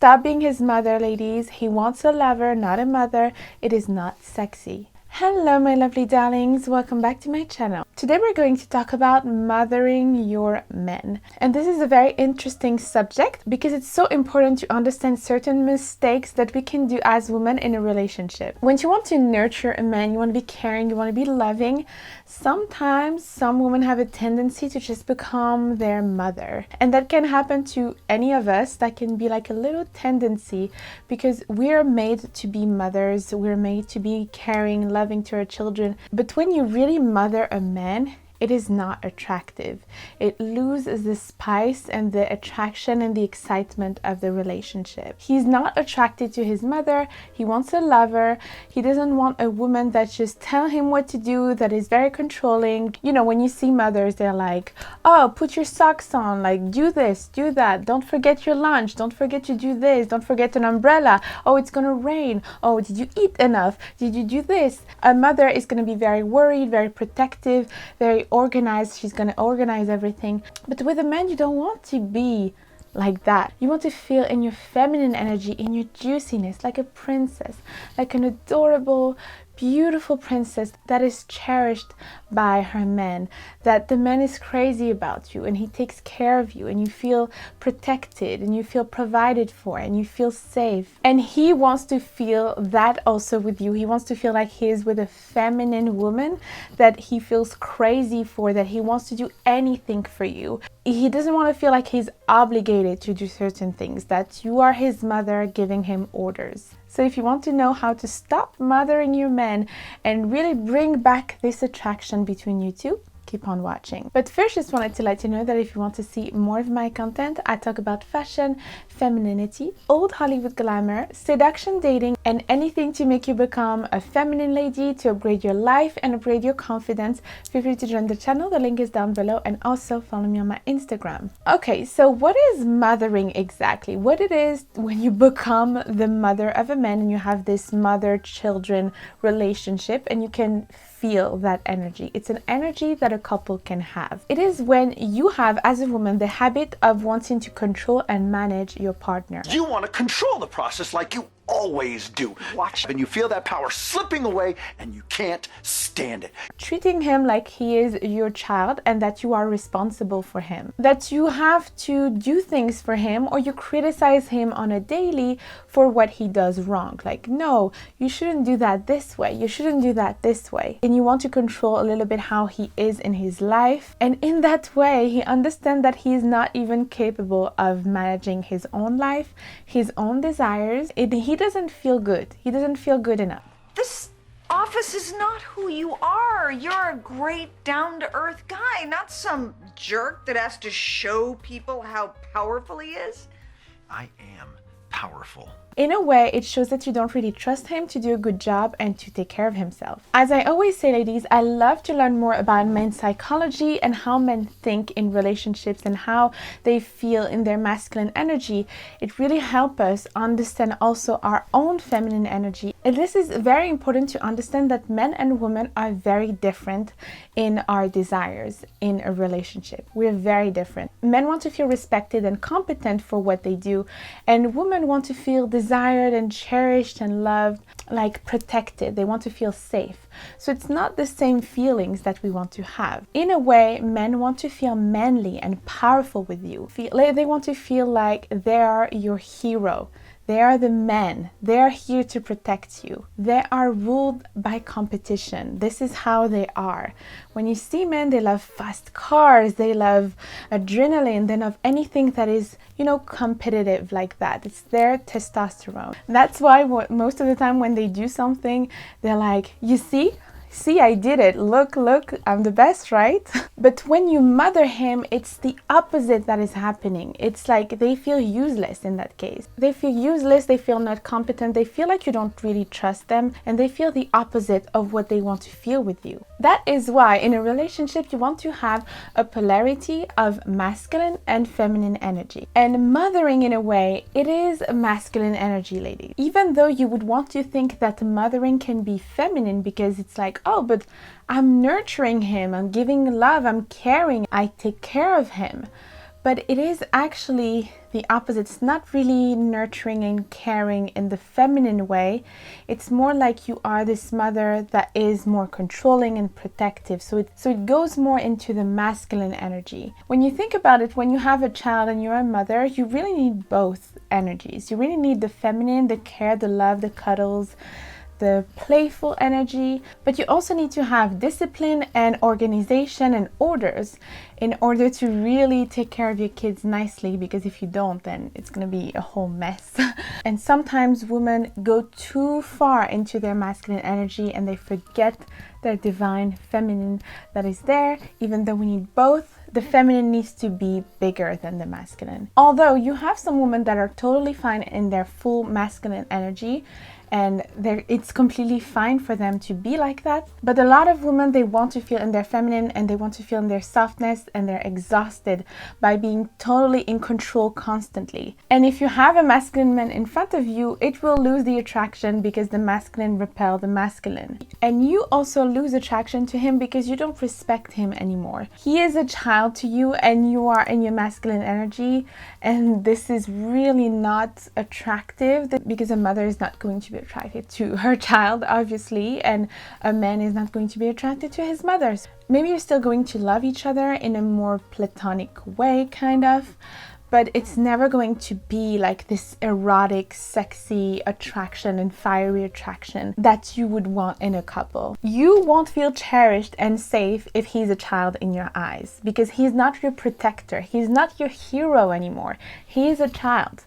Stop being his mother, ladies. He wants a lover, not a mother. It is not sexy. Hello, my lovely darlings. Welcome back to my channel. Today we're going to talk about mothering your men. And this is a very interesting subject because it's so important to understand certain mistakes that we can do as women in a relationship. When you want to nurture a man, you want to be caring, you want to be loving, sometimes some women have a tendency to just become their mother. And that can happen to any of us. That can be like a little tendency because we're made to be mothers. We're made to be caring, loving to our children. But when you really mother a man, it is not attractive. It loses the spice and the attraction and the excitement of the relationship. He's not attracted to his mother. He wants a lover. He doesn't want a woman that just tell him what to do, that is very controlling. You know, when you see mothers, they're like, oh, put your socks on, like do this, do that. Don't forget your lunch. Don't forget to do this. Don't forget an umbrella. Oh, it's gonna rain. Oh, did you eat enough? Did you do this? A mother is gonna be very worried, very protective, very organized. She's going to organize everything. But with a man, you don't want to be like that. You want to feel in your feminine energy, in your juiciness, like a princess, like an adorable, beautiful princess that is cherished by her man, that the man is crazy about you and he takes care of you and you feel protected and you feel provided for and you feel safe. And he wants to feel that also with you. He wants to feel like he is with a feminine woman that he feels crazy for, that he wants to do anything for you. He doesn't want to feel like he's obligated to do certain things, that you are his mother giving him orders. So if you want to know how to stop mothering your men and really bring back this attraction between you two, keep on watching. But first, just wanted to let you know that if you want to see more of my content, I talk about fashion, femininity, old Hollywood glamour, seduction, dating, and anything to make you become a feminine lady, to upgrade your life and upgrade your confidence. Feel free to join the channel. The link is down below, and also follow me on my Instagram. Okay, so what is mothering exactly? What it is when you become the mother of a man and you have this mother-children relationship and you can feel that energy. It's an energy that a couple can have. It is when you have, as a woman, the habit of wanting to control and manage your partner. You want to control the process like you always do. Watch, and you feel that power slipping away and you can't stand it. Treating him like he is your child and that you are responsible for him. That you have to do things for him, or you criticize him on a daily for what he does wrong. Like, no, you shouldn't do that this way. You shouldn't do that this way. And you want to control a little bit how he is in his life. And in that way, he understands that he is not even capable of managing his own life, his own desires. He doesn't feel good. He doesn't feel good enough. This office is not who you are. You're a great down-to-earth guy, not some jerk that has to show people how powerful he is. I am powerful. In a way, it shows that you don't really trust him to do a good job and to take care of himself. As I always say, ladies, I love to learn more about men's psychology and how men think in relationships and how they feel in their masculine energy. It really helps us understand also our own feminine energy. And this is very important to understand that men and women are very different in our desires in a relationship. We're very different. Men want to feel respected and competent for what they do, and women want to feel desired and cherished and loved, like protected. They want to feel safe. So it's not the same feelings that we want to have. In a way, men want to feel manly and powerful with you. They want to feel like they are your hero. They are the men. They are here to protect you. They are ruled by competition. This is how they are. When you see men, they love fast cars. They love adrenaline. They love anything that is, you know, competitive like that. It's their testosterone. That's why most of the time when they do something, they're like, you see? See, I did it. Look, I'm the best, right? But when you mother him, it's the opposite that is happening. It's like they feel useless in that case. They feel useless, they feel not competent, they feel like you don't really trust them, and they feel the opposite of what they want to feel with you. That is why in a relationship you want to have a polarity of masculine and feminine energy. And mothering, in a way, it is a masculine energy, ladies. Even though you would want to think that mothering can be feminine because it's like, oh, but I'm nurturing him, I'm giving love, I'm caring, I take care of him. but it is actually the opposite. It's not really nurturing and caring in the feminine way. It's more like you are this mother that is more controlling and protective. So it goes more into the masculine energy. When you think about it, when you have a child and you're a mother, you really need both energies. You really need the feminine, the care, the love, the cuddles, the playful energy, but you also need to have discipline and organization and orders in order to really take care of your kids nicely, because if you don't, then it's going to be a whole mess. And sometimes women go too far into their masculine energy and they forget their divine feminine that is there. Even though we need both, the feminine needs to be bigger than the masculine. Although you have some women that are totally fine in their full masculine energy, and it's completely fine for them to be like that. But a lot of women, they want to feel in their feminine and they want to feel in their softness, and they're exhausted by being totally in control constantly. And if you have a masculine man in front of you, it will lose the attraction because the masculine repel the masculine. And you also lose attraction to him because you don't respect him anymore. He is a child to you and you are in your masculine energy, and this is really not attractive, because a mother is not going to be attracted to her child, obviously, and a man is not going to be attracted to his mother. Maybe you're still going to love each other in a more platonic way, kind of, but it's never going to be like this erotic, sexy attraction and fiery attraction that you would want in a couple. You won't feel cherished and safe if he's a child in your eyes, because he's not your protector. He's not your hero anymore. He is a child.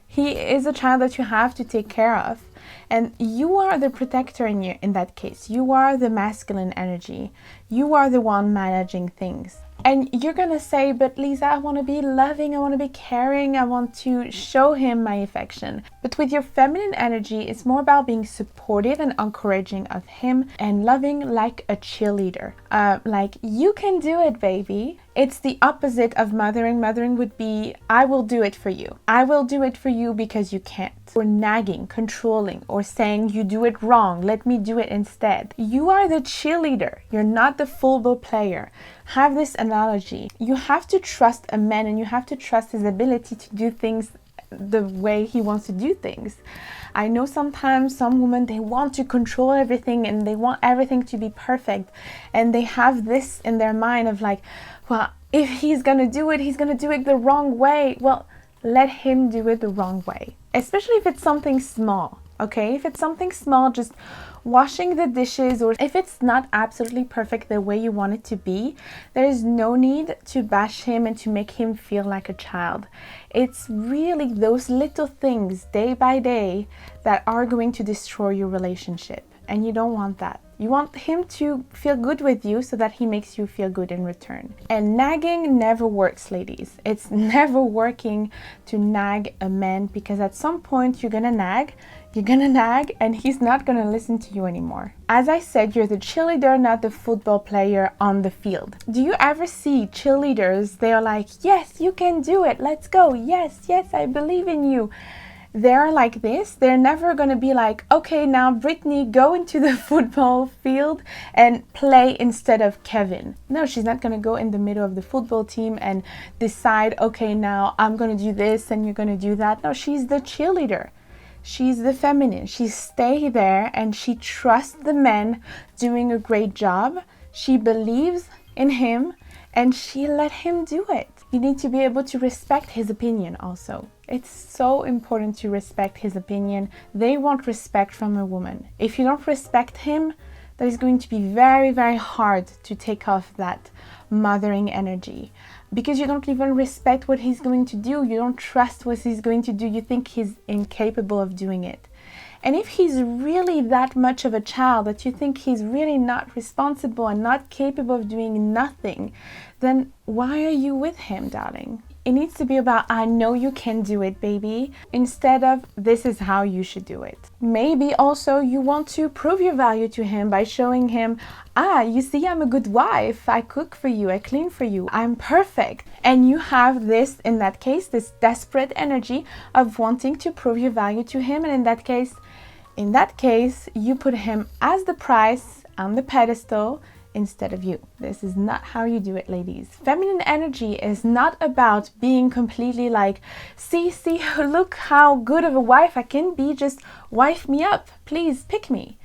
He is a child that you have to take care of. And you are the protector in that case. You are the masculine energy. You are the one managing things. And you're gonna say, but Lisa, I want to be loving, I want to be caring, I want to show him my affection. But with your feminine energy, it's more about being supportive and encouraging of him and loving like a cheerleader. Like, you can do it, baby. It's the opposite of mothering. Mothering would be, I will do it for you. I will do it for you because you can't. Or nagging, controlling, or saying you do it wrong, let me do it instead. You are the cheerleader. You're not the football player. Have this analogy. You have to trust a man and you have to trust his ability to do things the way he wants to do things. I know sometimes some women, they want to control everything and they want everything to be perfect, and they have this in their mind of like, well, if he's gonna do it, he's gonna do it the wrong way. Well, let him do it the wrong way, especially if it's something small. Okay, if it's something small, just washing the dishes, or if it's not absolutely perfect the way you want it to be, there is no need to bash him and to make him feel like a child. It's really those little things day by day that are going to destroy your relationship, and you don't want that. You want him to feel good with you so that he makes you feel good in return. And nagging never works, ladies. It's never working to nag a man, because at some point you're gonna nag, and he's not gonna listen to you anymore. As I said, you're the cheerleader, not the football player on the field. Do you ever see cheerleaders? They are like, yes, you can do it, let's go, yes, I believe in you. They're like this. They're never going to be like, okay, now Brittany, go into the football field and play instead of Kevin. No, she's not going to go in the middle of the football team and decide, okay, now I'm going to do this and you're going to do that. No, she's the cheerleader. She's the feminine. She stays there and she trusts the man doing a great job. She believes in him and she let him do it. You need to be able to respect his opinion also. It's so important to respect his opinion. They want respect from a woman. If you don't respect him, that is going to be very, very hard to take off that mothering energy, because you don't even respect what he's going to do. You don't trust what he's going to do. You think he's incapable of doing it. And if he's really that much of a child that you think he's really not responsible and not capable of doing nothing, then why are you with him, darling? It needs to be about, I know you can do it, baby, instead of, this is how you should do it. Maybe also you want to prove your value to him by showing him, you see, I'm a good wife. I cook for you. I clean for you. I'm perfect. And you have this, in that case, this desperate energy of wanting to prove your value to him. And in that case, you put him as the prize on the pedestal instead of you. This is not how you do it, ladies. Feminine energy is not about being completely like, see, look how good of a wife I can be, just wife me up, please pick me.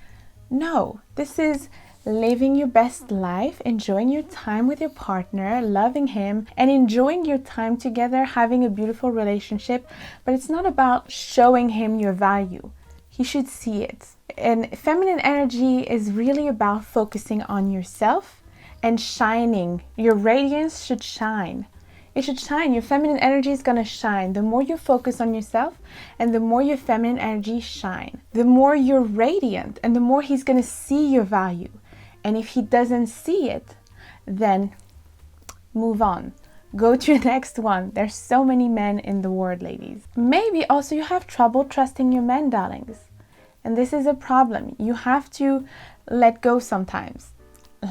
No, this is living your best life, enjoying your time with your partner, loving him, and enjoying your time together, having a beautiful relationship. But it's not about showing him your value. He should see it. And feminine energy is really about focusing on yourself and shining. Your radiance should shine. It should shine. Your feminine energy is going to shine. The more you focus on yourself and the more your feminine energy shine, the more you're radiant and the more he's going to see your value. And if he doesn't see it, then move on. Go to the next one. There's so many men in the world, ladies. Maybe also you have trouble trusting your men, darlings. And this is a problem. You have to let go sometimes.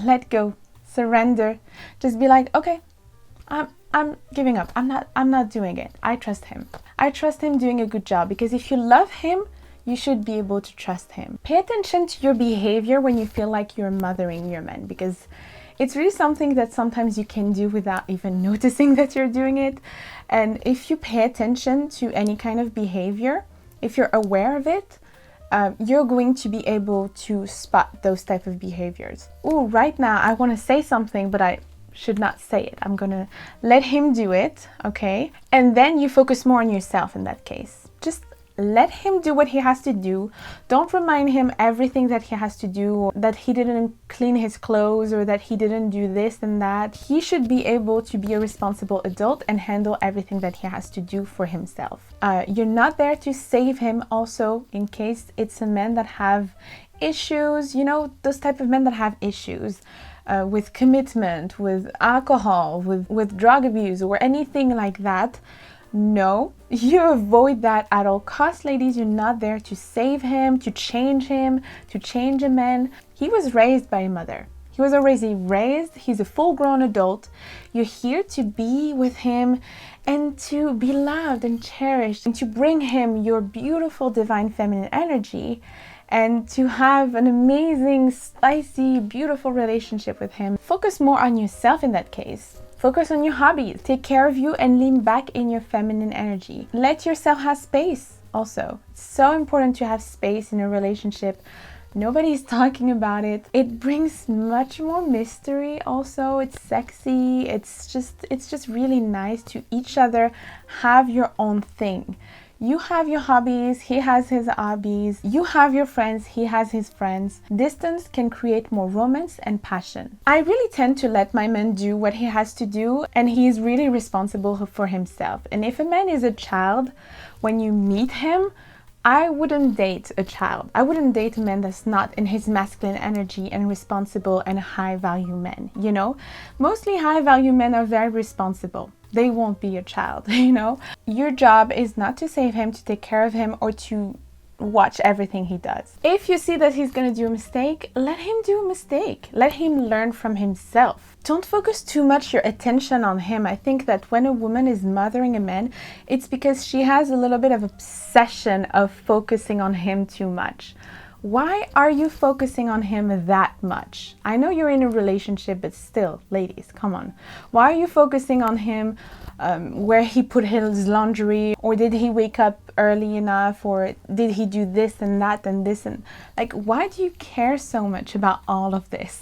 Let go. Surrender. Just be like, okay, I'm giving up. I'm not doing it. I trust him. I trust him doing a good job, because if you love him, you should be able to trust him. Pay attention to your behavior when you feel like you're mothering your men, because it's really something that sometimes you can do without even noticing that you're doing it. And if you pay attention to any kind of behavior, if you're aware of it, you're going to be able to spot those type of behaviors. Oh, right now I want to say something, but I should not say it. I'm gonna let him do it, okay? And then you focus more on yourself in that case. Just let him do what he has to do. Don't remind him everything that he has to do, or that he didn't clean his clothes, or that he didn't do this and that. He should be able to be a responsible adult and handle everything that he has to do for himself. You're not there to save him also, in case it's a man that have issues, you know, those type of men that have issues with commitment, with alcohol, with drug abuse, or anything like that. No, you avoid that at all costs, ladies. You're not there to save him, to change a man. He was raised by a mother. He was already raised. He's a full-grown adult. You're here to be with him and to be loved and cherished, and to bring him your beautiful divine feminine energy, and to have an amazing, spicy, beautiful relationship with him. Focus more on yourself in that case. Focus on your hobbies. Take care of you and lean back in your feminine energy. Let yourself have space also. It's so important to have space in a relationship. Nobody's talking about it. It brings much more mystery also. It's sexy. It's just really nice to each other have your own thing. You have your hobbies, he has his hobbies. You have your friends, he has his friends. Distance can create more romance and passion. I really tend to let my man do what he has to do, and he is really responsible for himself. And if a man is a child, when you meet him, I wouldn't date a child. I wouldn't date a man that's not in his masculine energy and responsible and high value men, you know? Mostly high value men are very responsible. They won't be a child, you know? Your job is not to save him, to take care of him, or to watch everything he does. If you see that he's gonna do a mistake, let him do a mistake. Let him learn from himself. Don't focus too much your attention on him. I think that when a woman is mothering a man, it's because she has a little bit of obsession of focusing on him too much. Why are you focusing on him that much? I know you're in a relationship, but still, ladies, come on. Why are you focusing on him, where he put his laundry, or did he wake up early enough, or did he do this and that and this, and like, why do you care so much about all of this?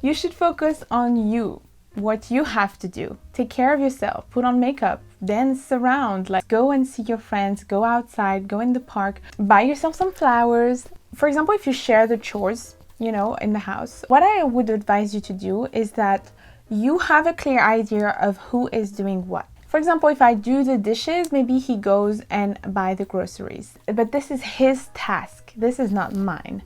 You should focus on you, what you have to do. Take care of yourself, put on makeup, dance around, like go and see your friends, go outside, go in the park, buy yourself some flowers. For example, if you share the chores, you know, in the house, what I would advise you to do is that you have a clear idea of who is doing what. For example, if I do the dishes, maybe he goes and buy the groceries, but this is his task. This is not mine.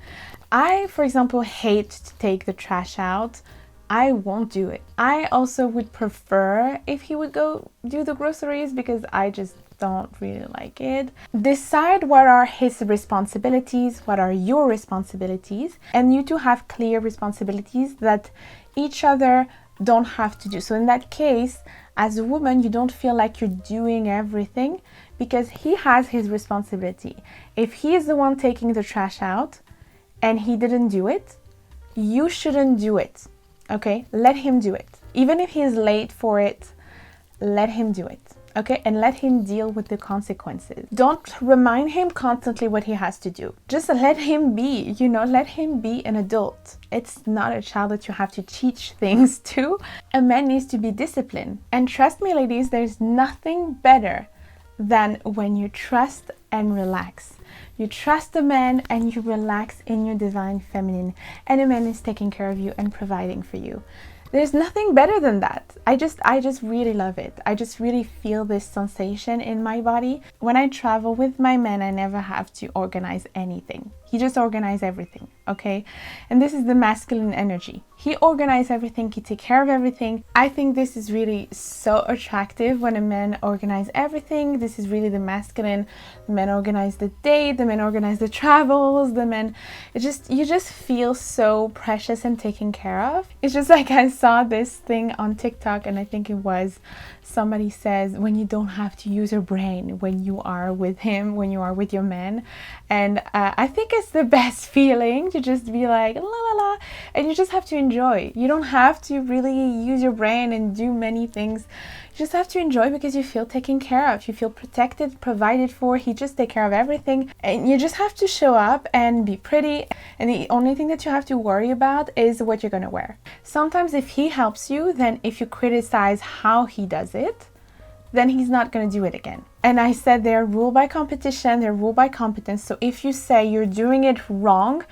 I, for example, hate to take the trash out. I won't do it. I also would prefer if he would go do the groceries, because I just don't really like it. Decide what are his responsibilities, what are your responsibilities, and you two have clear responsibilities that each other don't have to do. So in that case, as a woman, you don't feel like you're doing everything, because he has his responsibility. If he is the one taking the trash out and he didn't do it, you shouldn't do it. okay? Let him do it. Even if he's late for it, let him do it, okay? And let him deal with the consequences. Don't remind him constantly what he has to do. Just let him be, you know, let him be an adult. It's not a child that you have to teach things to. A man needs to be disciplined. And trust me, ladies, there's nothing better than when you trust and relax. You trust a man and you relax in your divine feminine, and a man is taking care of you and providing for you. There's nothing better than that. I just really love it. I just really feel this sensation in my body. When I travel with my man, I never have to organize anything. He just organizes everything, okay? And this is the masculine energy. He organizes everything, he takes care of everything. I think this is really so attractive when a man organizes everything. This is really the masculine. The men organize the date, the men organize the travels, the men, you just feel so precious and taken care of. It's just like I saw this thing on TikTok, and I think it was somebody says when you don't have to use your brain when you are with him, when you are with your man. And I think it's the best feeling to just be like la la la, and you just have to enjoy. You don't have to really use your brain and do many things. You just have to enjoy because you feel taken care of, you feel protected, provided for. He just takes care of everything, and you just have to show up and be pretty, and the only thing that you have to worry about is what you're gonna wear. Sometimes if he helps you, then if you criticize how he does it, then he's not going to do it again. And I said they're ruled by competition, they're ruled by competence. So if you say you're doing it wrong,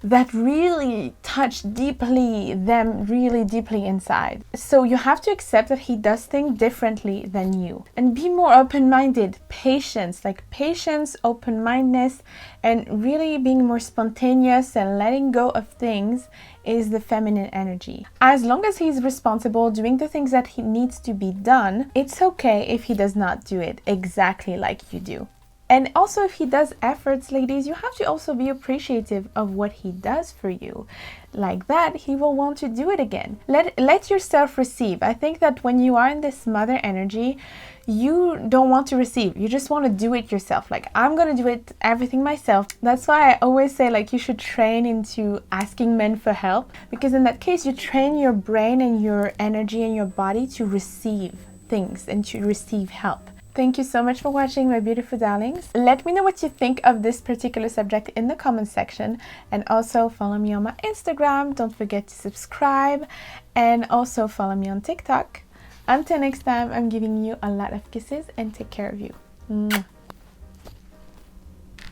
that really touched deeply them, really deeply inside. So you have to accept that he does things differently than you, and be more open-minded. Patience, like patience, open-mindedness, and really being more spontaneous and letting go of things is the feminine energy. As long as he's responsible, doing the things that he needs to be done, it's okay if he does not do it exactly like you do. And also, if he does efforts, ladies, you have to also be appreciative of what he does for you. Like that, he will want to do it again. Let yourself receive. I think that when you are in this mother energy, you don't want to receive. You just want to do it yourself. Like, I'm going to do it everything myself. That's why I always say, like, you should train into asking men for help. Because in that case, you train your brain and your energy and your body to receive things and to receive help. Thank you so much for watching, my beautiful darlings. Let me know what you think of this particular subject in the comment section, and also follow me on my Instagram. Don't forget to subscribe, and also follow me on TikTok. Until next time, I'm giving you a lot of kisses, and take care of you. Mwah.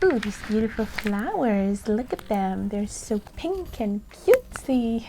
Ooh, these beautiful flowers. Look at them. They're so pink and cutesy.